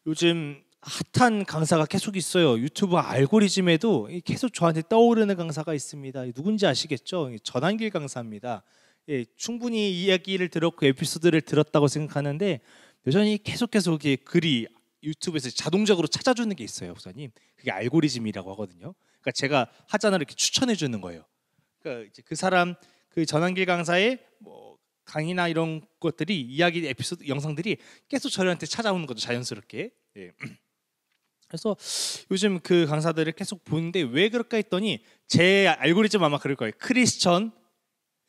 요즘 핫한 강사가 계속 있어요. 유튜브 알고리즘에도 계속 저한테 떠오르는 강사가 있습니다. 누군지 아시겠죠? 전환길 강사입니다. 예, 충분히 이야기를 들었고 에피소드를 들었다고 생각하는데 여전히 계속해서 글이 유튜브에서 자동적으로 찾아주는 게 있어요, 목사님. 그게 알고리즘이라고 하거든요. 그러니까 제가 하잖아 이렇게 추천해 주는 거예요. 그러니까 이제 그 사람 그 전환길 강사의 뭐 강의나 이런 것들이 이야기 에피소드 영상들이 계속 저희한테 찾아오는 거죠, 자연스럽게. 예. 그래서 요즘 그 강사들을 계속 보는데 왜 그럴까 했더니 제 알고리즘 아마 그럴 거예요. 크리스천,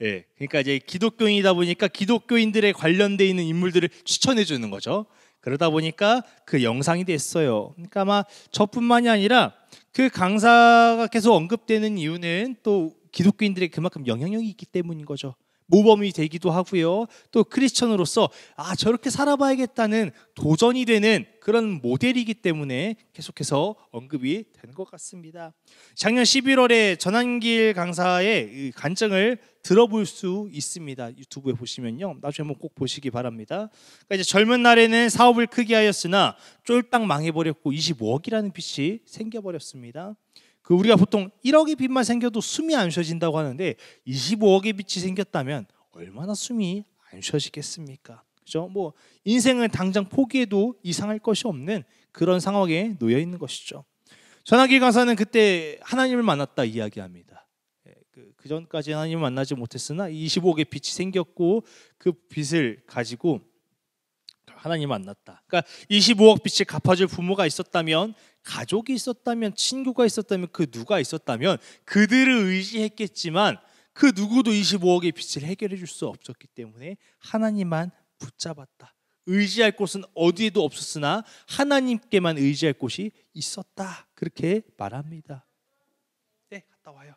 예, 그러니까 이제 기독교인이다 보니까 기독교인들에 관련돼 있는 인물들을 추천해 주는 거죠. 그러다 보니까 그 영상이 됐어요. 그러니까 아마 저뿐만이 아니라 그 강사가 계속 언급되는 이유는 또 기독교인들의 그만큼 영향력이 있기 때문인 거죠. 모범이 되기도 하고요. 또 크리스천으로서 저렇게 살아봐야겠다는 도전이 되는 그런 모델이기 때문에 계속해서 언급이 되는 것 같습니다. 작년 11월에 전환길 강사의 간증을 들어볼 수 있습니다. 유튜브에 보시면요, 나중에 한번 꼭 보시기 바랍니다. 그러니까 이제 젊은 날에는 사업을 크게 하였으나 쫄딱 망해버렸고 25억이라는 빚이 생겨버렸습니다. 우리가 보통 1억의 빚만 생겨도 숨이 안 쉬어진다고 하는데 25억의 빚이 생겼다면 얼마나 숨이 안 쉬어지겠습니까? 그죠? 뭐 인생을 당장 포기해도 이상할 것이 없는 그런 상황에 놓여 있는 것이죠. 전환길 강사는 그때 하나님을 만났다 이야기합니다. 그 전까지 하나님을 만나지 못했으나 25억의 빚이 생겼고 그 빚을 가지고 하나님 만났다. 그러니까 25억 빚을 갚아줄 부모가 있었다면, 가족이 있었다면, 친구가 있었다면, 그 누가 있었다면 그들을 의지했겠지만 그 누구도 25억의 빚을 해결해 줄 수 없었기 때문에 하나님만 붙잡았다. 의지할 곳은 어디에도 없었으나 하나님께만 의지할 곳이 있었다. 그렇게 말합니다. 네, 갔다 와요.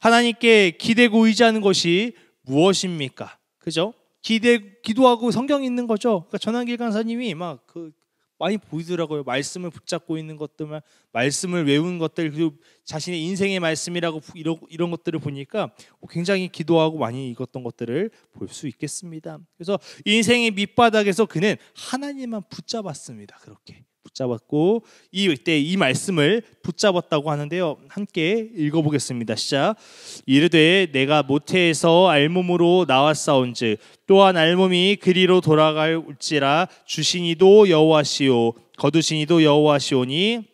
하나님께 기대고 의지하는 것이 무엇입니까? 그죠? 기도하고 성경이 있는 거죠. 그러니까 전환길 강사님이 많이 보이더라고요. 말씀을 붙잡고 있는 것들만, 말씀을 외우는 것들, 그리고 자신의 인생의 말씀이라고 이런 것들을 보니까 굉장히 기도하고 많이 읽었던 것들을 볼 수 있겠습니다. 그래서 인생의 밑바닥에서 그는 하나님만 붙잡았습니다. 그렇게 붙잡았고 이때 이 말씀을 붙잡았다고 하는데요. 함께 읽어보겠습니다. 시작. 이르되 내가 모태에서 알몸으로 나왔사온즉 또한 알몸이 그리로 돌아갈지라 주시니도 여호와시오 거두시니도 여호와시오니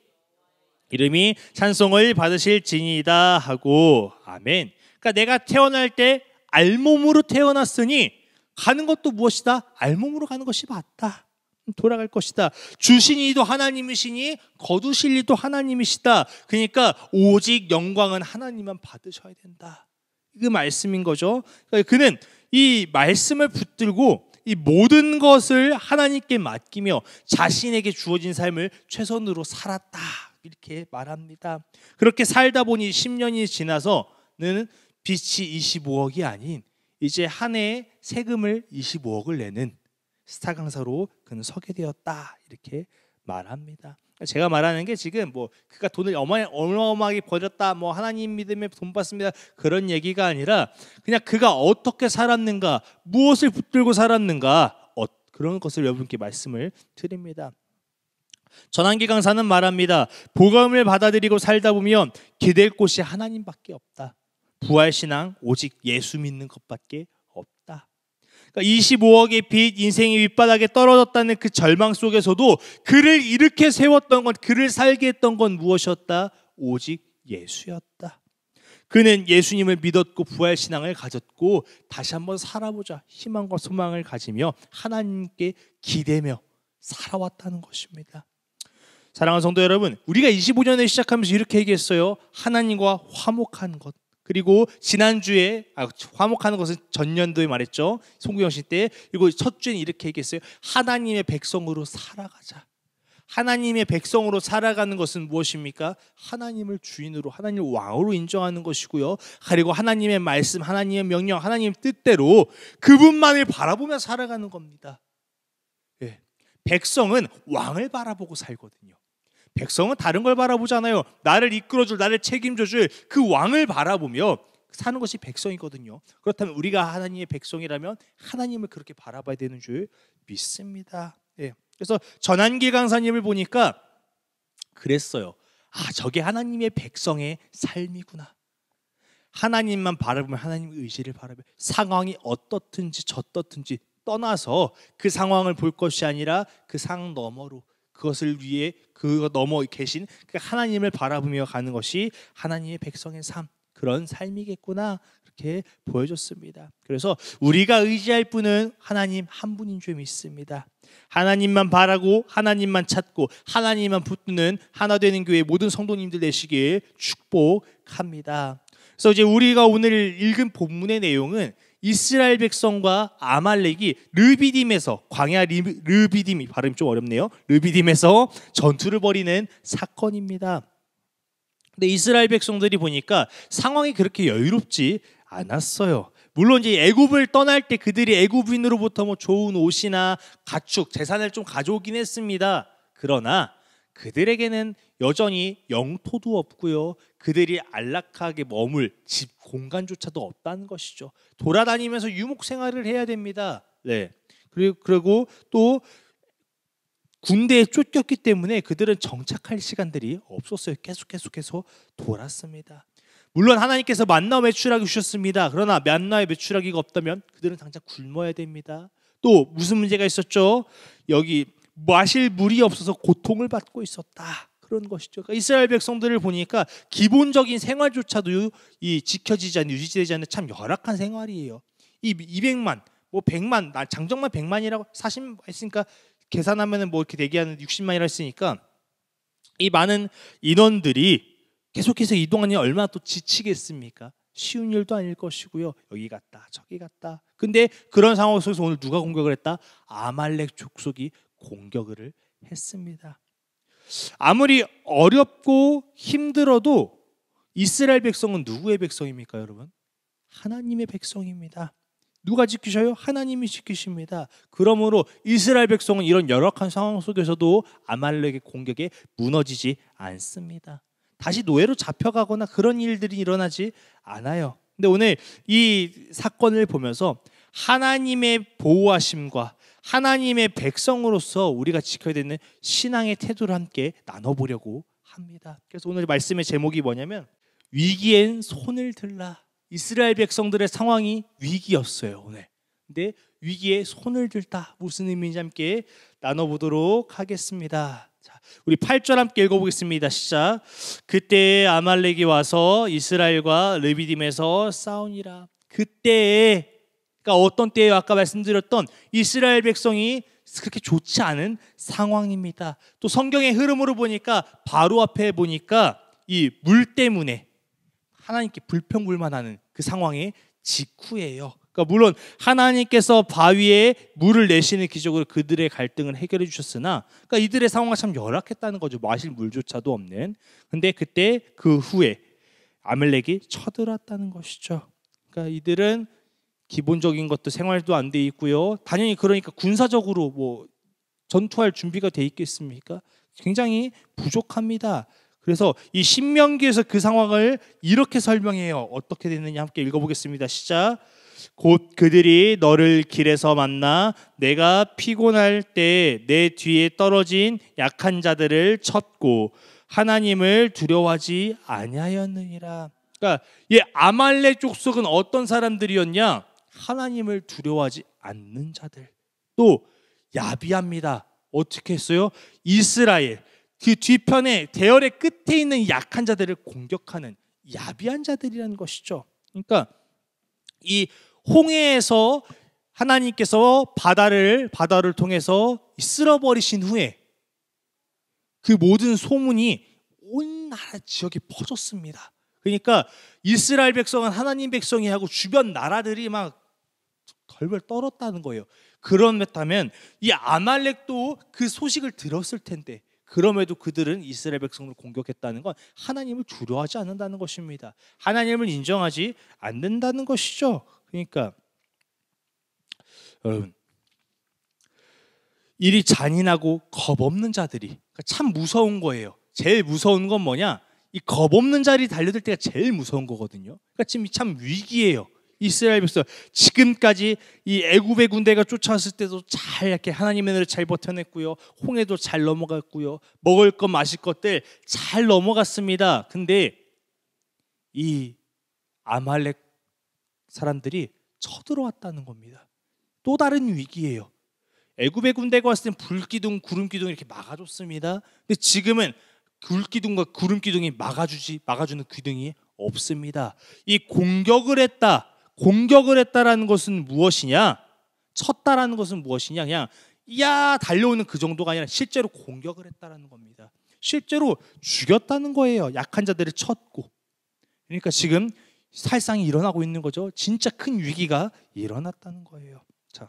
이름이 찬송을 받으실지니이다 하고 아멘. 그러니까 내가 태어날 때 알몸으로 태어났으니 가는 것도 무엇이다? 알몸으로 가는 것이 맞다. 돌아갈 것이다. 주시니도 하나님이시니 거두실 이도 하나님이시다. 그러니까 오직 영광은 하나님만 받으셔야 된다. 그 말씀인 거죠. 그러니까 그는 이 말씀을 붙들고 이 모든 것을 하나님께 맡기며 자신에게 주어진 삶을 최선으로 살았다. 이렇게 말합니다. 그렇게 살다 보니 10년이 지나서는 빚이 25억이 아닌 이제 한 해에 세금을 25억을 내는 스타 강사로 그는 서게 되었다. 이렇게 말합니다. 제가 말하는 게 지금 그가 돈을 어마어마하게 버렸다, 하나님 믿음에 돈 받습니다, 그런 얘기가 아니라 그냥 그가 어떻게 살았는가, 무엇을 붙들고 살았는가, 그런 것을 여러분께 말씀을 드립니다. 전환길 강사는 말합니다. 복음을 받아들이고 살다 보면 기댈 곳이 하나님밖에 없다. 부활신앙 오직 예수 믿는 것밖에 없다. 25억의 빚, 인생이 윗바닥에 떨어졌다는 그 절망 속에서도 그를 이렇게 세웠던 건, 그를 살게 했던 건 무엇이었다? 오직 예수였다. 그는 예수님을 믿었고 부활신앙을 가졌고 다시 한번 살아보자 희망과 소망을 가지며 하나님께 기대며 살아왔다는 것입니다. 사랑하는 성도 여러분, 우리가 25년을 시작하면서 이렇게 얘기했어요. 하나님과 화목한 것. 그리고 지난주에 화목하는 것은 전년도에 말했죠. 송구영신 때. 그리고 첫 주에는 이렇게 얘기했어요. 하나님의 백성으로 살아가자. 하나님의 백성으로 살아가는 것은 무엇입니까? 하나님을 주인으로, 하나님을 왕으로 인정하는 것이고요. 그리고 하나님의 말씀, 하나님의 명령, 하나님의 뜻대로 그분만을 바라보며 살아가는 겁니다. 예. 백성은 왕을 바라보고 살거든요. 백성은 다른 걸 바라보잖아요. 나를 이끌어줄, 나를 책임져줄 그 왕을 바라보며 사는 것이 백성이거든요. 그렇다면 우리가 하나님의 백성이라면 하나님을 그렇게 바라봐야 되는 줄 믿습니다. 예. 그래서 전한길 강사님을 보니까 그랬어요. 아, 저게 하나님의 백성의 삶이구나. 하나님만 바라보면 하나님 의지를 바라보면 상황이 어떻든지 저떻든지 떠나서 그 상황을 볼 것이 아니라 그 상황 너머로 그것을 위해 그 너머 계신 그 하나님을 바라보며 가는 것이 하나님의 백성의 삶, 그런 삶이겠구나, 그렇게 보여줬습니다. 그래서 우리가 의지할 분은 하나님 한 분인 줄 믿습니다. 하나님만 바라고 하나님만 찾고 하나님만 붙드는 하나 되는 교회 모든 성도님들 되시길 축복합니다. 그래서 이제 우리가 오늘 읽은 본문의 내용은 이스라엘 백성과 아말렉이 르비딤에서, 광야 르비딤이 발음이 좀 어렵네요. 르비딤에서 전투를 벌이는 사건입니다. 근데 이스라엘 백성들이 보니까 상황이 그렇게 여유롭지 않았어요. 물론 이제 애굽을 떠날 때 그들이 애굽인으로부터 뭐 좋은 옷이나 가축, 재산을 좀 가져오긴 했습니다. 그러나 그들에게는 여전히 영토도 없고요, 그들이 안락하게 머물 집 공간조차도 없다는 것이죠. 돌아다니면서 유목 생활을 해야 됩니다. 네. 그리고 또 군대에 쫓겼기 때문에 그들은 정착할 시간들이 없었어요. 계속해서 돌았습니다. 물론 하나님께서 만나와 메추라기 주셨습니다. 그러나 만나와 메추라기가 없다면 그들은 당장 굶어야 됩니다. 또 무슨 문제가 있었죠? 여기 마실 물이 없어서 고통을 받고 있었다, 그런 것이죠. 그러니까 이스라엘 백성들을 보니까 기본적인 생활조차도 지켜지지 않는, 유지되지 않는 참 열악한 생활이에요. 이 200만, 뭐 100만, 장정만 100만이라고 40만 했으니까 계산하면은 뭐 이렇게 대기하는 60만이라 했으니까 이 많은 인원들이 계속해서 이동하니 얼마나 또 지치겠습니까? 쉬운 일도 아닐 것이고요. 여기 갔다 저기 갔다. 근데 그런 상황 속에서 오늘 누가 공격을 했다? 아말렉 족속이 공격을 했습니다. 아무리 어렵고 힘들어도 이스라엘 백성은 누구의 백성입니까, 여러분? 하나님의 백성입니다. 누가 지키셔요? 하나님이 지키십니다. 그러므로 이스라엘 백성은 이런 열악한 상황 속에서도 아말렉의 공격에 무너지지 않습니다. 다시 노예로 잡혀가거나 그런 일들이 일어나지 않아요. 근데 오늘 이 사건을 보면서 하나님의 보호하심과 하나님의 백성으로서 우리가 지켜야 되는 신앙의 태도를 함께 나눠보려고 합니다. 그래서 오늘 말씀의 제목이 뭐냐면 위기엔 손을 들라. 이스라엘 백성들의 상황이 위기였어요, 오늘. 근데 위기에 손을 들다, 무슨 의미인지 함께 나눠보도록 하겠습니다. 자, 우리 8절 함께 읽어보겠습니다. 시작. 그때 아말렉이 와서 이스라엘과 르비딤에서 싸우니라. 그때에, 그러니까 어떤 때예요? 아까 말씀드렸던 이스라엘 백성이 그렇게 좋지 않은 상황입니다. 또 성경의 흐름으로 보니까 바로 앞에 보니까 이 물 때문에 하나님께 불평불만하는 그 상황의 직후예요. 그러니까 물론 하나님께서 바위에 물을 내시는 기적으로 그들의 갈등을 해결해 주셨으나, 그러니까 이들의 상황이 참 열악했다는 거죠. 마실 물조차도 없는. 근데 그때 그 후에 아말렉이 쳐들어왔다는 것이죠. 그러니까 이들은 기본적인 것도 생활도 안 돼 있고요. 당연히 그러니까 군사적으로 뭐 전투할 준비가 돼 있겠습니까? 굉장히 부족합니다. 그래서 이 신명기에서 그 상황을 이렇게 설명해요. 어떻게 됐느냐 함께 읽어보겠습니다. 시작. 곧 그들이 너를 길에서 만나 내가 피곤할 때 내 뒤에 떨어진 약한 자들을 쳤고 하나님을 두려워하지 아니하였느니라. 그러니까 이 아말렉 족속은 어떤 사람들이었냐? 하나님을 두려워하지 않는 자들. 또 야비합니다. 어떻게 했어요? 이스라엘 그 뒤편에 대열의 끝에 있는 약한 자들을 공격하는 야비한 자들이라는 것이죠. 그러니까 이 홍해에서 하나님께서 바다를 통해서 쓸어버리신 후에 그 모든 소문이 온 나라 지역에 퍼졌습니다. 그러니까 이스라엘 백성은 하나님 백성이 하고 주변 나라들이 막 덜덜 떨었다는 거예요. 그렇다면 이 아말렉도 그 소식을 들었을 텐데 그럼에도 그들은 이스라엘 백성을 공격했다는 건 하나님을 두려워하지 않는다는 것입니다. 하나님을 인정하지 않는다는 것이죠. 그러니까 여러분, 일이 잔인하고 겁없는 자들이, 그러니까 참 무서운 거예요. 제일 무서운 건 뭐냐? 이 겁없는 자들이 달려들 때가 제일 무서운 거거든요. 그러니까 지금 참 위기예요. 이스라엘 백성 지금까지 이 애굽의 군대가 쫓아왔을 때도 잘 이렇게 하나님의 은혜를 잘 버텨냈고요. 홍해도 잘 넘어갔고요. 먹을 것 마실 것들 잘 넘어갔습니다. 근데 이 아말렉 사람들이 쳐들어왔다는 겁니다. 또 다른 위기예요. 애굽의 군대가 왔을 땐 불기둥, 구름기둥 이렇게 막아줬습니다. 근데 지금은 불기둥과 구름기둥이 막아주는 기둥이 없습니다. 이 공격을 했다라는 것은 무엇이냐? 쳤다라는 것은 무엇이냐? 그냥 야 달려오는 그 정도가 아니라 실제로 공격을 했다라는 겁니다. 실제로 죽였다는 거예요. 약한 자들을 쳤고. 그러니까 지금 살상이 일어나고 있는 거죠. 진짜 큰 위기가 일어났다는 거예요. 자,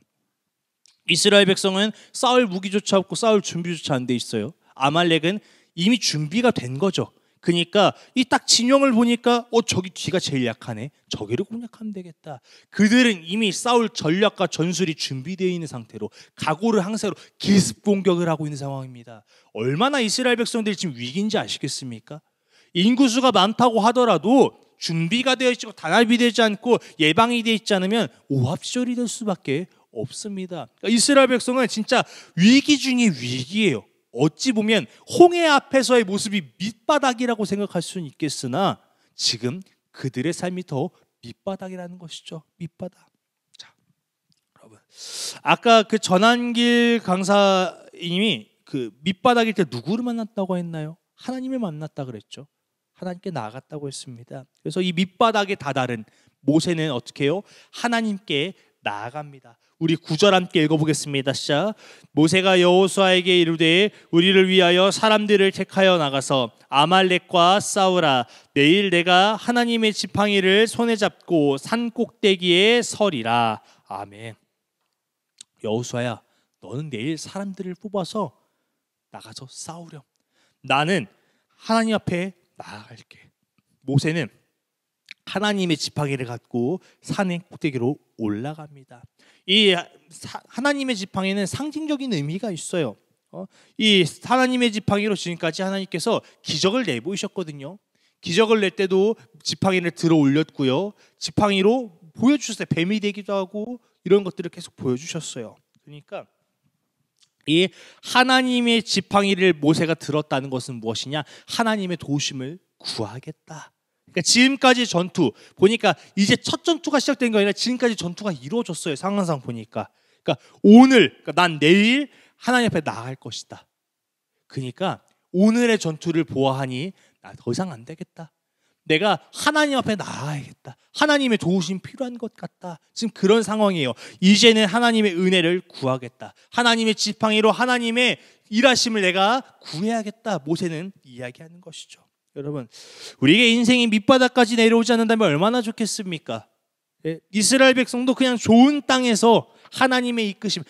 이스라엘 백성은 싸울 무기조차 없고 싸울 준비조차 안 돼 있어요. 아말렉은 이미 준비가 된 거죠. 그러니까 이 딱 진영을 보니까 저기 뒤가 제일 약하네. 저기를 공략하면 되겠다. 그들은 이미 싸울 전략과 전술이 준비되어 있는 상태로 각오를 항상 기습 공격을 하고 있는 상황입니다. 얼마나 이스라엘 백성들이 지금 위기인지 아시겠습니까? 인구수가 많다고 하더라도 준비가 되어 있고 단합이 되지 않고 예방이 되어 있지 않으면 오합지졸이 될 수밖에 없습니다. 그러니까 이스라엘 백성은 진짜 위기 중에 위기예요. 어찌 보면 홍해 앞에서의 모습이 밑바닥이라고 생각할 수는 있겠으나 지금 그들의 삶이 더 밑바닥이라는 것이죠. 밑바닥. 자, 여러분, 아까 그 전한길 강사님이 그 밑바닥일 때 누구를 만났다고 했나요? 하나님을 만났다 그랬죠. 하나님께 나아갔다고 했습니다. 그래서 이 밑바닥에 다다른 모세는 어떻게 해요? 하나님께 나아갑니다. 우리 9절 함께 읽어보겠습니다. 시작. 모세가 여호수아에게 이르되 우리를 위하여 사람들을 택하여 나가서 아말렉과 싸우라. 내일 내가 하나님의 지팡이를 손에 잡고 산 꼭대기에 서리라. 아멘. 여호수아야, 너는 내일 사람들을 뽑아서 나가서 싸우렴. 나는 하나님 앞에 나아갈게. 모세는 하나님의 지팡이를 갖고 산의 꼭대기로 올라갑니다. 이 하나님의 지팡이는 상징적인 의미가 있어요. 이 하나님의 지팡이로 지금까지 하나님께서 기적을 내보이셨거든요. 기적을 낼 때도 지팡이를 들어 올렸고요. 지팡이로 보여주셨어요. 뱀이 되기도 하고 이런 것들을 계속 보여주셨어요. 그러니까 이 하나님의 지팡이를 모세가 들었다는 것은 무엇이냐? 하나님의 도우심을 구하겠다. 그러니까 지금까지 전투 보니까 이제 첫 전투가 시작된 게 아니라 지금까지 전투가 이루어졌어요. 상황상 보니까. 그러니까 오늘, 난 내일 하나님 앞에 나아갈 것이다. 그러니까 오늘의 전투를 보아하니 나 더 이상 안 되겠다. 내가 하나님 앞에 나아야겠다. 하나님의 도우심 필요한 것 같다. 지금 그런 상황이에요. 이제는 하나님의 은혜를 구하겠다. 하나님의 지팡이로 하나님의 일하심을 내가 구해야겠다. 모세는 이야기하는 것이죠. 여러분, 우리의 인생이 밑바닥까지 내려오지 않는다면 얼마나 좋겠습니까? 이스라엘 백성도 그냥 좋은 땅에서 하나님의 이끄심,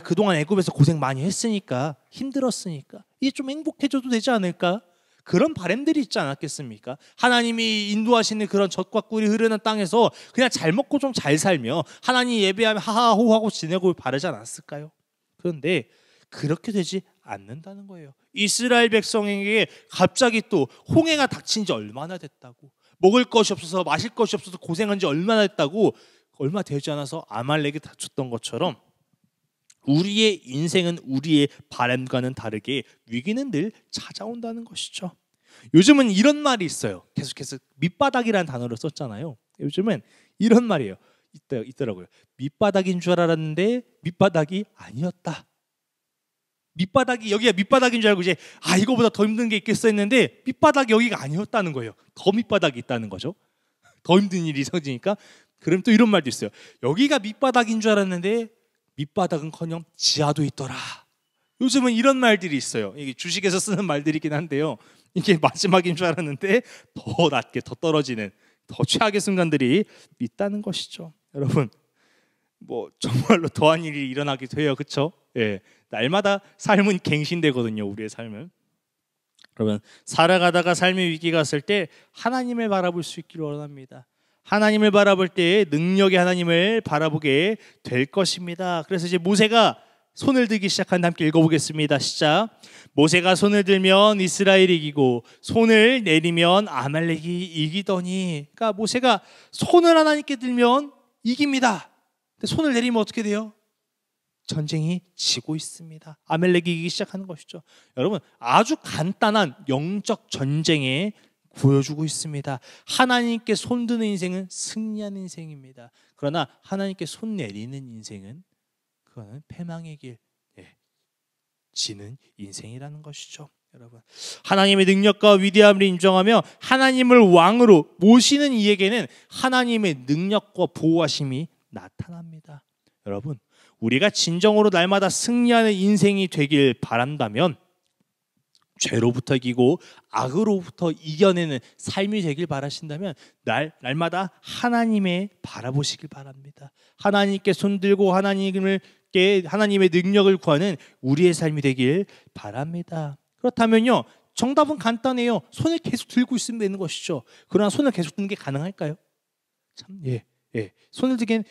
그동안 애굽에서 고생 많이 했으니까, 힘들었으니까 이제 좀 행복해져도 되지 않을까? 그런 바람들이 있지 않았겠습니까? 하나님이 인도하시는 그런 젖과 꿀이 흐르는 땅에서 그냥 잘 먹고 좀 잘 살며 하나님 예배하며 하하호하고 지내고 바라지 않았을까요? 그런데 그렇게 되지 않는다는 거예요. 이스라엘 백성에게 갑자기 또 홍해가 닥친 지 얼마나 됐다고, 먹을 것이 없어서 마실 것이 없어서 고생한 지 얼마나 됐다고, 얼마 되지 않아서 아말렉이 다쳤던 것처럼 우리의 인생은 우리의 바람과는 다르게 위기는 늘 찾아온다는 것이죠. 요즘은 이런 말이 있어요. 계속해서 밑바닥이라는 단어를 썼잖아요. 요즘은 이런 말이에요. 있더라고요. 밑바닥인 줄 알았는데 밑바닥이 아니었다. 밑바닥이 여기가 밑바닥인 줄 알고 이제 이거보다 더 힘든 게 있겠어 했는데 밑바닥이 여기가 아니었다는 거예요. 더 밑바닥이 있다는 거죠. 더 힘든 일이 생기니까. 그럼 또 이런 말도 있어요. 여기가 밑바닥인 줄 알았는데 밑바닥은커녕 지하도 있더라. 요즘은 이런 말들이 있어요. 이게 주식에서 쓰는 말들이긴 한데요. 이게 마지막인 줄 알았는데 더 낮게 더 떨어지는 더 최악의 순간들이 있다는 것이죠. 여러분, 뭐 정말로 더한 일이 일어나기도 해요. 그렇죠? 예. 날마다 삶은 갱신되거든요. 우리의 삶은. 여러분, 살아가다가 삶의 위기가 왔을 때 하나님을 바라볼 수 있기를 원합니다. 하나님을 바라볼 때 능력의 하나님을 바라보게 될 것입니다. 그래서 이제 모세가 손을 들기 시작한다. 함께 읽어보겠습니다. 시작. 모세가 손을 들면 이스라엘이 이기고 손을 내리면 아말렉이 이기더니. 그러니까 모세가 손을 하나님께 들면 이깁니다. 근데 손을 내리면 어떻게 돼요? 전쟁이 지고 있습니다. 아멜렉이 이기기 시작하는 것이죠. 여러분, 아주 간단한 영적 전쟁에 보여주고 있습니다. 하나님께 손드는 인생은 승리하는 인생입니다. 그러나 하나님께 손 내리는 인생은 그거는 패망의 길, 지는 인생이라는 것이죠. 여러분, 하나님의 능력과 위대함을 인정하며 하나님을 왕으로 모시는 이에게는 하나님의 능력과 보호하심이 나타납니다. 여러분, 우리가 진정으로 날마다 승리하는 인생이 되길 바란다면 죄로부터 이기고 악으로부터 이겨내는 삶이 되길 바라신다면 날마다 하나님의 바라보시길 바랍니다. 하나님께 손들고 하나님의 능력을 구하는 우리의 삶이 되길 바랍니다. 그렇다면요, 정답은 간단해요. 손을 계속 들고 있으면 되는 것이죠. 그러나 손을 계속 드는 게 가능할까요? 참, 손을 들기엔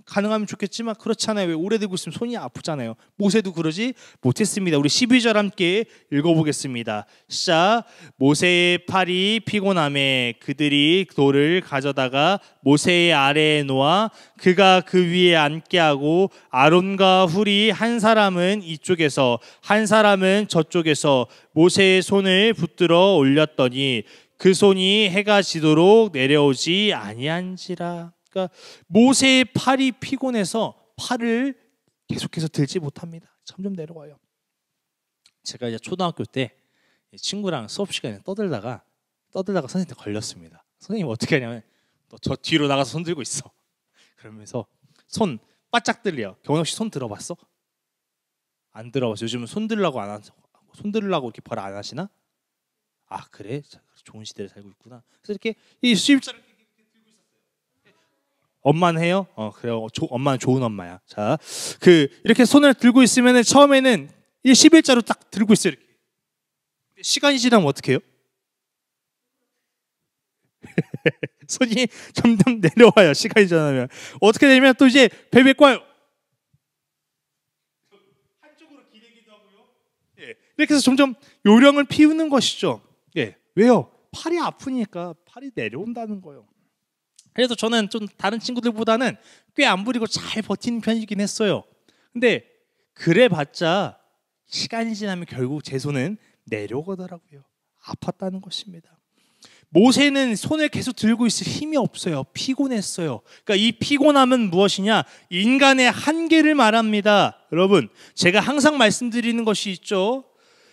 가능하면 좋겠지만 그렇잖아요. 왜 오래 들고 있으면 손이 아프잖아요. 모세도 그러지 못했습니다. 우리 12절 함께 읽어보겠습니다. 시작. 모세의 팔이 피곤함에 그들이 돌을 가져다가 모세의 아래에 놓아 그가 그 위에 앉게 하고 아론과 훌이 한 사람은 이쪽에서 한 사람은 저쪽에서 모세의 손을 붙들어 올렸더니 그 손이 해가 지도록 내려오지 아니한지라. 그러니까 모세의 팔이 피곤해서 팔을 계속해서 들지 못합니다. 점점 내려와요. 제가 이제 초등학교 때 친구랑 수업 시간에 떠들다가 선생님한테 걸렸습니다. 선생님 어떻게 하냐면 너 저 뒤로 나가서 손 들고 있어. 그러면서 손 바짝 들려. 경원 혹시 손 들어봤어? 안 들어봤어. 요즘은 손 들으려고 이렇게 벌 안 하시나? 아 그래? 좋은 시대를 살고 있구나. 그래서 이렇게 이 수입자를 엄마는 해요? 그래요. 엄마는 좋은 엄마야. 자, 이렇게 손을 들고 있으면 처음에는 11자로 딱 들고 있어요. 이렇게. 시간이 지나면 어떻게 해요? 손이 점점 내려와요. 시간이 지나면 어떻게 되면 또 이제 벨벳 꽈요. 한쪽으로 기대기도 하고요. 이렇게 해서 점점 요령을 피우는 것이죠. 왜요? 팔이 아프니까 팔이 내려온다는 거예요. 그래서 저는 좀 다른 친구들보다는 꽤 안 부리고 잘 버티는 편이긴 했어요. 근데 그래봤자 시간이 지나면 결국 제 손은 내려오더라고요. 아팠다는 것입니다. 모세는 손을 계속 들고 있을 힘이 없어요. 피곤했어요. 그러니까 이 피곤함은 무엇이냐? 인간의 한계를 말합니다. 여러분, 제가 항상 말씀드리는 것이 있죠.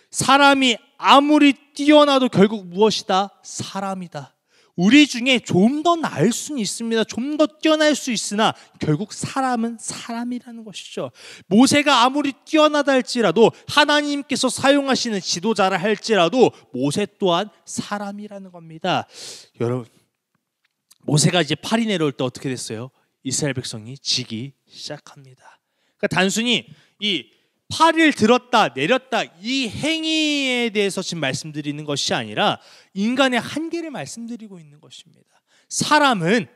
사람이 아무리 뛰어나도 결국 무엇이다? 사람이다. 우리 중에 좀 더 나을 수는 있습니다. 좀 더 뛰어날 수 있으나 결국 사람은 사람이라는 것이죠. 모세가 아무리 뛰어나다 할지라도 하나님께서 사용하시는 지도자라 할지라도 모세 또한 사람이라는 겁니다. 여러분, 모세가 이제 팔이 내려올 때 어떻게 됐어요? 이스라엘 백성이 지기 시작합니다. 그러니까 단순히 이 팔을 들었다 내렸다 이 행위에 대해서 지금 말씀드리는 것이 아니라 인간의 한계를 말씀드리고 있는 것입니다. 사람은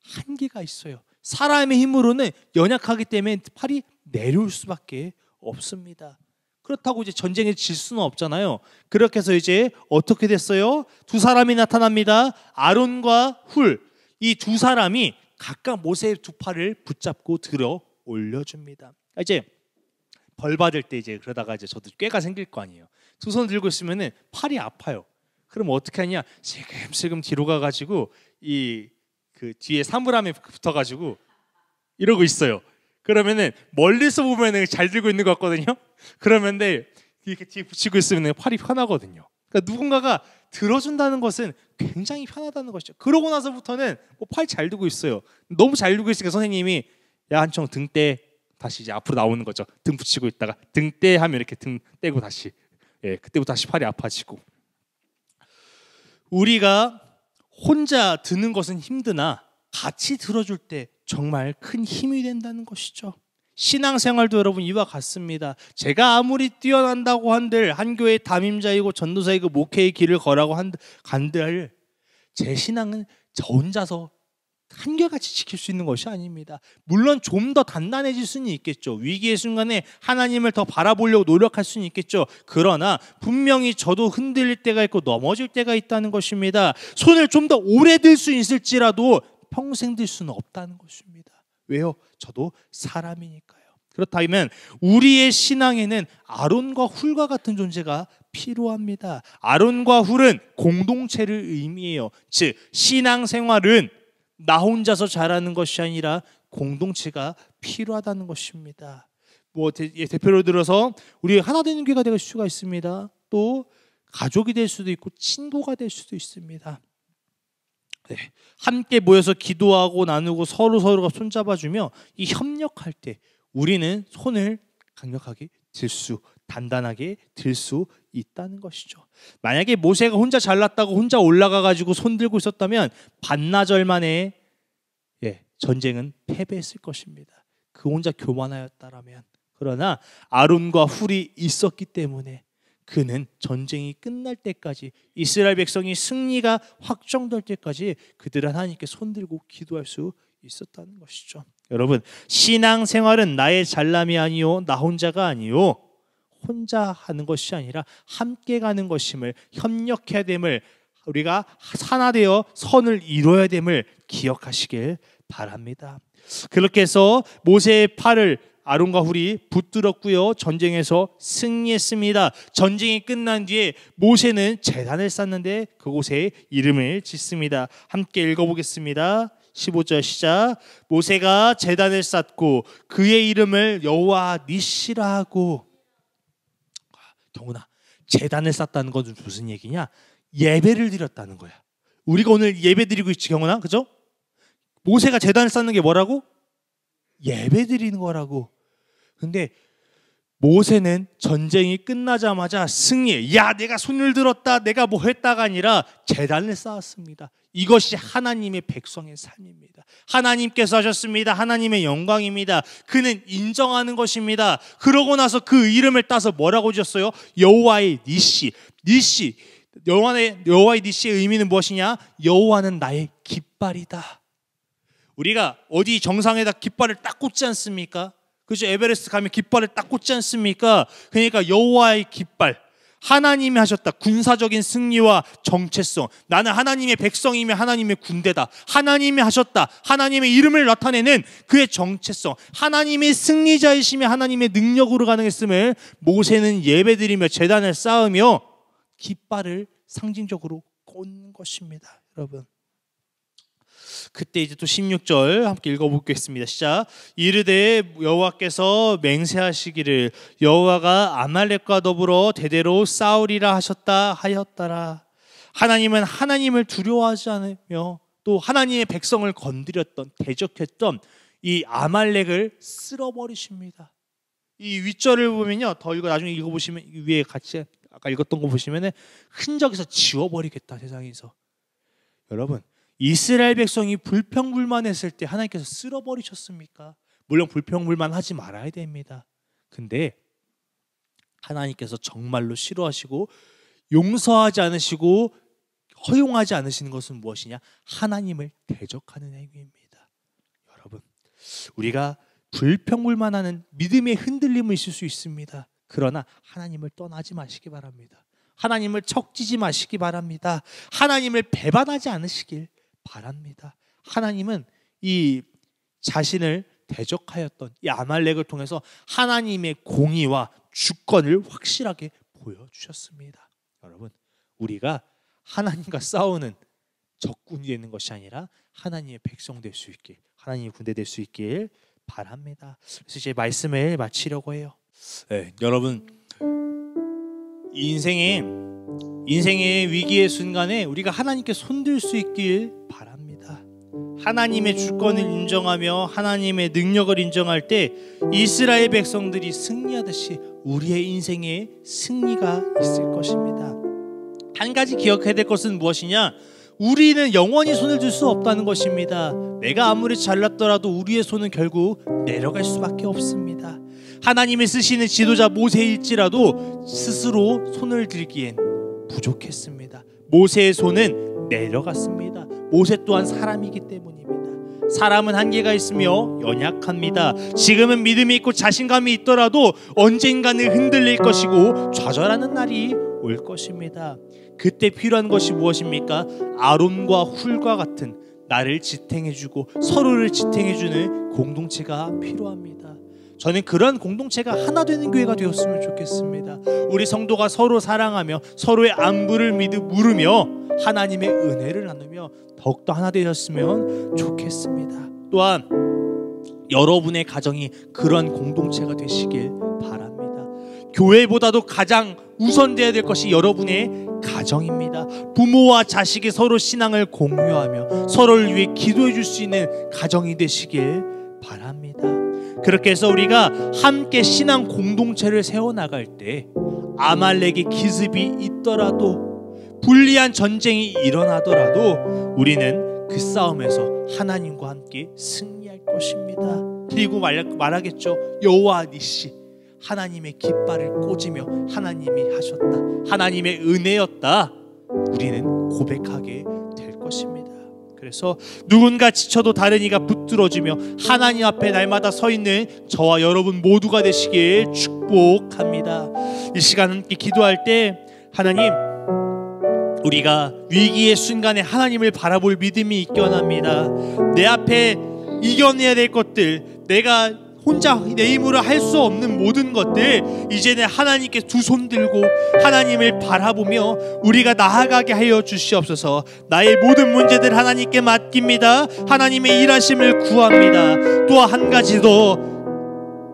한계가 있어요. 사람의 힘으로는 연약하기 때문에 팔이 내려올 수밖에 없습니다. 그렇다고 이제 전쟁에 질 수는 없잖아요. 그렇게 해서 이제 어떻게 됐어요? 두 사람이 나타납니다. 아론과 훌. 이 두 사람이 각각 모세의 두 팔을 붙잡고 들어 올려줍니다. 이제 벌 받을 때 이제 그러다가 이제 저도 꾀가 생길 거 아니에요. 두 손 들고 있으면은 팔이 아파요. 그럼 어떻게 하냐? 슬금슬금 뒤로 가가지고 그 뒤에 사물함에 붙어가지고 이러고 있어요. 그러면은 멀리서 보면은 잘 들고 있는 것 같거든요. 그러면은 이렇게 뒤에 붙이고 있으면 팔이 편하거든요. 그러니까 누군가가 들어준다는 것은 굉장히 편하다는 것이죠. 그러고 나서부터는 팔 잘 들고 있어요. 너무 잘 들고 있으니까 선생님이 야 한청 등 떼. 다시 이제 앞으로 나오는 거죠. 등 붙이고 있다가 등 떼 하면 이렇게 등 떼고 다시 그때부터 다시 팔이 아파지고. 우리가 혼자 드는 것은 힘드나 같이 들어줄 때 정말 큰 힘이 된다는 것이죠. 신앙생활도 여러분 이와 같습니다. 제가 아무리 뛰어난다고 한들 한 교회 담임자이고 전도사이고 목회의 길을 걸라고 간들 제 신앙은 저 혼자서 한결같이 지킬 수 있는 것이 아닙니다. 물론 좀 더 단단해질 수는 있겠죠. 위기의 순간에 하나님을 더 바라보려고 노력할 수는 있겠죠. 그러나 분명히 저도 흔들릴 때가 있고 넘어질 때가 있다는 것입니다. 손을 좀 더 오래 들 수 있을지라도 평생 들 수는 없다는 것입니다. 왜요? 저도 사람이니까요. 그렇다면 우리의 신앙에는 아론과 훌과 같은 존재가 필요합니다. 아론과 훌은 공동체를 의미해요. 즉 신앙생활은 나 혼자서 잘하는 것이 아니라 공동체가 필요하다는 것입니다. 대표로 들어서 우리 하나 되는 교회가 될 수가 있습니다. 또 가족이 될 수도 있고 친구가 될 수도 있습니다. 네, 함께 모여서 기도하고 나누고 서로가 손잡아주며 이 협력할 때 우리는 손을 강력하게 단단하게 들 수 있다는 것이죠. 만약에 모세가 혼자 잘났다고 혼자 올라가가지고 손 들고 있었다면 반나절 만에 전쟁은 패배했을 것입니다. 그 혼자 교만하였다라면. 그러나 아론과 훌이 있었기 때문에 그는 전쟁이 끝날 때까지, 이스라엘 백성이 승리가 확정될 때까지 그들은 하나님께 손들고 기도할 수 있었다는 것이죠. 여러분, 신앙생활은 나의 잘남이 아니요 나 혼자가 아니요 혼자 하는 것이 아니라 함께 가는 것임을, 협력해야 됨을, 우리가 하나 되어 선을 이루어야 됨을 기억하시길 바랍니다. 그렇게 해서 모세의 팔을 아론과 훌이 붙들었고요, 전쟁에서 승리했습니다. 전쟁이 끝난 뒤에 모세는 제단을 쌓는데 그곳에 이름을 짓습니다. 함께 읽어보겠습니다. 15절 시작. 모세가 제단을 쌓고 그의 이름을 여호와 니시라 하고. 경훈아, 제단을 쌓다는 건 무슨 얘기냐? 예배를 드렸다는 거야. 우리가 오늘 예배 드리고 있지, 경훈아, 그죠? 모세가 제단을 쌓는 게 뭐라고? 예배 드리는 거라고. 근데 모세는 전쟁이 끝나자마자 승리해. 야, 내가 손을 들었다, 내가 뭐 했다가 아니라 제단을 쌓았습니다. 이것이 하나님의 백성의 삶입니다. 하나님께서 하셨습니다. 하나님의 영광입니다. 그는 인정하는 것입니다. 그러고 나서 그 이름을 따서 뭐라고 지었어요? 여호와의 니시. 여호와의 니시의 의미는 무엇이냐? 여호와는 나의 깃발이다. 우리가 어디 정상에다 깃발을 딱 꽂지 않습니까? 그죠? 에베레스트 가면 깃발을 딱 꽂지 않습니까? 그러니까 여호와의 깃발, 하나님이 하셨다. 군사적인 승리와 정체성. 나는 하나님의 백성이며 하나님의 군대다. 하나님이 하셨다. 하나님의 이름을 나타내는 그의 정체성, 하나님의 승리자이시며 하나님의 능력으로 가능했음을 모세는 예배드리며 제단을 쌓으며 깃발을 상징적으로 꽂는 것입니다. 여러분, 그때 이제 또 16절 함께 읽어보겠습니다. 시작. 이르되 여호와께서 맹세하시기를 여호와가 아말렉과 더불어 대대로 싸우리라 하였더라. 하나님은 하나님을 두려워하지 않으며 또 하나님의 백성을 건드렸던, 대적했던 이 아말렉을 쓸어버리십니다. 이 윗절을 보면요, 더 나중에 읽어보시면 위에 같이 아까 읽었던 거 보시면 흔적에서 지워버리겠다, 세상에서. 여러분, 이스라엘 백성이 불평불만했을 때 하나님께서 쓸어버리셨습니까? 물론 불평불만하지 말아야 됩니다. 근데 하나님께서 정말로 싫어하시고 용서하지 않으시고 허용하지 않으시는 것은 무엇이냐? 하나님을 대적하는 행위입니다. 여러분, 우리가 불평불만하는 믿음의 흔들림은 있을 수 있습니다. 그러나 하나님을 떠나지 마시기 바랍니다. 하나님을 척지지 마시기 바랍니다. 하나님을 배반하지 않으시길 바랍니다. 하나님은 이 자신을 대적하였던 이 아말렉을 통해서 하나님의 공의와 주권을 확실하게 보여주셨습니다. 여러분, 우리가 하나님과 싸우는 적군이 되는 것이 아니라 하나님의 백성 될 수 있길, 하나님의 군대 될 수 있길 바랍니다. 그래서 이제 말씀을 마치려고 해요. 여러분, 인생의 위기의 순간에 우리가 하나님께 손들 수 있길 바랍니다. 하나님의 주권을 인정하며 하나님의 능력을 인정할 때 이스라엘 백성들이 승리하듯이 우리의 인생에 승리가 있을 것입니다. 한 가지 기억해야 될 것은 무엇이냐? 우리는 영원히 손을 들 수 없다는 것입니다. 내가 아무리 잘났더라도 우리의 손은 결국 내려갈 수밖에 없습니다. 하나님이 쓰시는 지도자 모세일지라도 스스로 손을 들기엔 부족했습니다. 모세의 손은 내려갔습니다. 모세 또한 사람이기 때문입니다. 사람은 한계가 있으며 연약합니다. 지금은 믿음이 있고 자신감이 있더라도 언젠가는 흔들릴 것이고 좌절하는 날이 올 것입니다. 그때 필요한 것이 무엇입니까? 아론과 훌과 같은 나를 지탱해주고 서로를 지탱해주는 공동체가 필요합니다. 저는 그런 공동체가 하나 되는 교회가 되었으면 좋겠습니다. 우리 성도가 서로 사랑하며 서로의 안부를 물으며 하나님의 은혜를 나누며 더욱더 하나 되었으면 좋겠습니다. 또한 여러분의 가정이 그런 공동체가 되시길 바랍니다. 교회보다도 가장 우선되어야 될 것이 여러분의 가정입니다. 부모와 자식이 서로 신앙을 공유하며 서로를 위해 기도해 줄 수 있는 가정이 되시길 바랍니다. 그렇게 해서 우리가 함께 신앙 공동체를 세워나갈 때 아말렉의 기습이 있더라도 불리한 전쟁이 일어나더라도 우리는 그 싸움에서 하나님과 함께 승리할 것입니다. 그리고 말하겠죠. 여호와 니시, 하나님의 깃발을 꽂으며 하나님이 하셨다, 하나님의 은혜였다, 우리는 고백하게 될 것입니다. 그래서 누군가 지쳐도 다른 이가 붙들어주며 하나님 앞에 날마다 서 있는 저와 여러분 모두가 되시길 축복합니다. 이 시간 함께 기도할 때 하나님, 우리가 위기의 순간에 하나님을 바라볼 믿음이 있게 원합니다. 내 앞에 이겨내야 될 것들, 내가 혼자 내 힘으로 할 수 없는 모든 것들 이제는 하나님께 두 손 들고 하나님을 바라보며 우리가 나아가게 하여 주시옵소서. 나의 모든 문제들 하나님께 맡깁니다. 하나님의 일하심을 구합니다. 또 한 가지 더,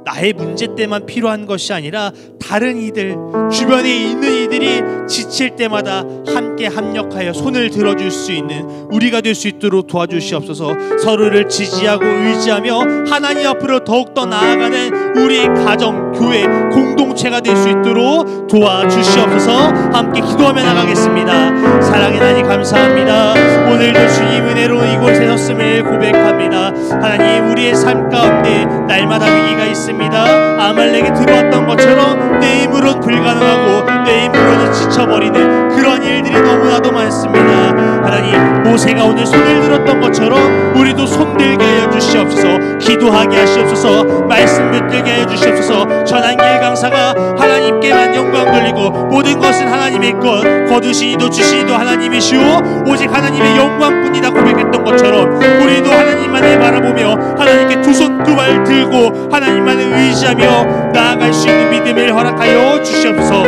나의 문제 때만 필요한 것이 아니라 다른 이들, 주변에 있는 이들이 지칠 때마다 함께 합력하여 손을 들어줄 수 있는 우리가 될 수 있도록 도와주시옵소서. 서로를 지지하고 의지하며 하나님 앞으로 더욱더 나아가는 우리의 가정, 교회, 공동체가 될 수 있도록 도와주시옵소서. 함께 기도하며 나가겠습니다. 사랑의 하나님 감사합니다. 오늘도 주님 은혜로 이곳에 섰음을 고백합니다. 하나님, 우리의 삶 가운데 날마다 위기가 있습니다. 아말렉이 들어왔던 것처럼 내 힘으로는 불가능하고 내 힘으로는 지쳐버리는 그런 일들이 너무나도 많습니다. 하나님, 모세가 오늘 손을 들었던 것처럼 우리도 손들게 하여 주시옵소서. 기도하게 하시옵소서. 말씀 붙들게 하여 주시옵소서. 전한길 강사가 하나님께만 영광 돌리고 모든 것은 하나님의 것, 거두시니도 주시니도 하나님이시오 오직 하나님의 영광뿐이다 고백했던 것처럼 우리도 하나님만을 바라보며 하나님께 두 손 두 발 들고 하나님만을 의지하며 나아갈 수 있는 믿음을 허락하여 주시옵소서.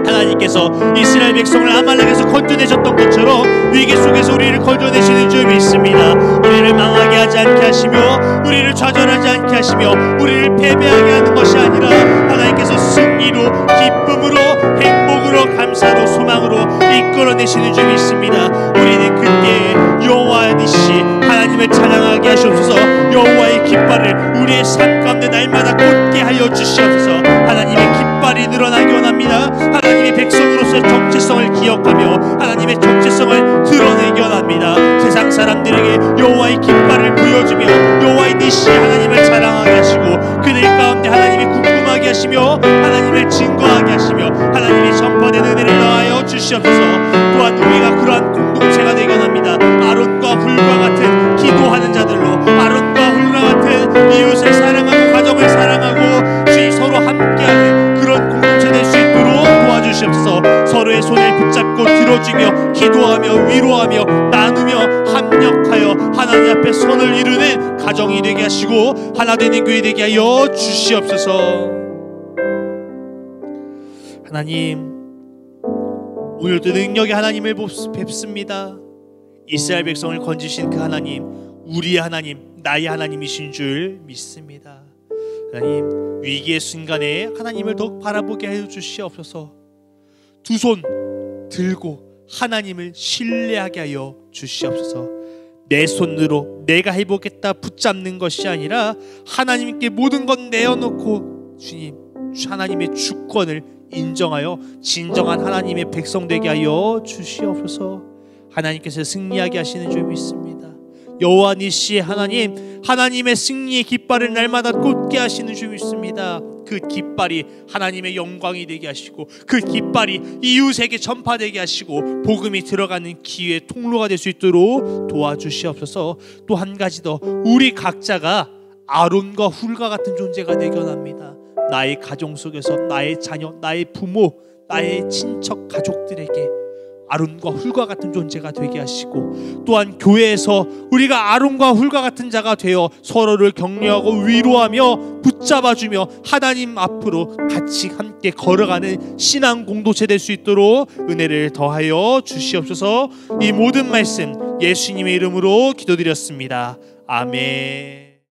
하나님께서 이스라엘 백성을 아말렉에서 건져내셨던 것처럼 위기 속에서 우리를 건져내시는 줄 믿습니다. 우리를 망하게 하지 않게 하시며 우리를 좌절하지 않게 하시며 우리를 패배하게 하는 것이 아니라 하나님께서 승리로, 기쁨으로, 행복으로, 감사로, 소망으로 이끌어내시는 줄 믿습니다. 우리는 그때 여호와 니시, 하나님을 찬양하게 하시옵소서. 여호와의 깃발을 우리의 삶 가운데 날마다 꽂게 하여 주시옵소서. 하나님의 깃발이 늘어나기 원합니다. 하나님의 백성으로서의 정체성을 기억하며 하나님의 정체성을 드러내기 원합니다. 세상 사람들에게 여호와의 깃발을 보여주며 여호와의 니시, 하나님을 자랑하게 하시고 그들 가운데 하나님이 궁금하게 하시며 하나님을 증거하게 하시며 하나님이 전파된 은혜를 더하여 주시옵소서. 또한 우리가 그러한 공동체가 되기 원합니다. 아론과 훌과 같은 기도하는 자들로, 아론과 훌과 같은 이웃을 사랑하고 가정을 사랑하고 주의 서로 함께하는 그런 공동체 될 수 있도록 도와주시옵소서. 서로의 손을 붙잡고 들어주며 기도하며 위로하며 나누며 합력하여 하나님 앞에 선을 이루는 가정이 되게 하시고 하나 되는 교회 되게 하여 주시옵소서. 하나님, 오늘도 능력의 하나님을 뵙습니다. 이스라엘 백성을 건지신 그 하나님, 우리의 하나님, 나의 하나님이신 줄 믿습니다. 하나님, 위기의 순간에 하나님을 더욱 바라보게 해 주시옵소서. 두 손 들고 하나님을 신뢰하게 하여 주시옵소서. 내 손으로 내가 해보겠다 붙잡는 것이 아니라 하나님께 모든 것 내어놓고 주님, 하나님의 주권을 인정하여 진정한 하나님의 백성 되게 하여 주시옵소서. 하나님께서 승리하게 하시는 줄 믿습니다. 여호와 니시의 하나님, 하나님의 승리의 깃발을 날마다 꽂게 하시는 줄 믿습니다. 그 깃발이 하나님의 영광이 되게 하시고 그 깃발이 이웃에게 전파되게 하시고 복음이 들어가는 기회의 통로가 될 수 있도록 도와주시옵소서. 또 한 가지 더, 우리 각자가 아론과 훌과 같은 존재가 되기 원합니다. 나의 가정 속에서 나의 자녀, 나의 부모, 나의 친척 가족들에게 아론과 훌과 같은 존재가 되게 하시고, 또한 교회에서 우리가 아론과 훌과 같은 자가 되어 서로를 격려하고 위로하며 붙잡아주며 하나님 앞으로 같이 함께 걸어가는 신앙 공동체 될 수 있도록 은혜를 더하여 주시옵소서. 이 모든 말씀 예수님의 이름으로 기도드렸습니다. 아멘.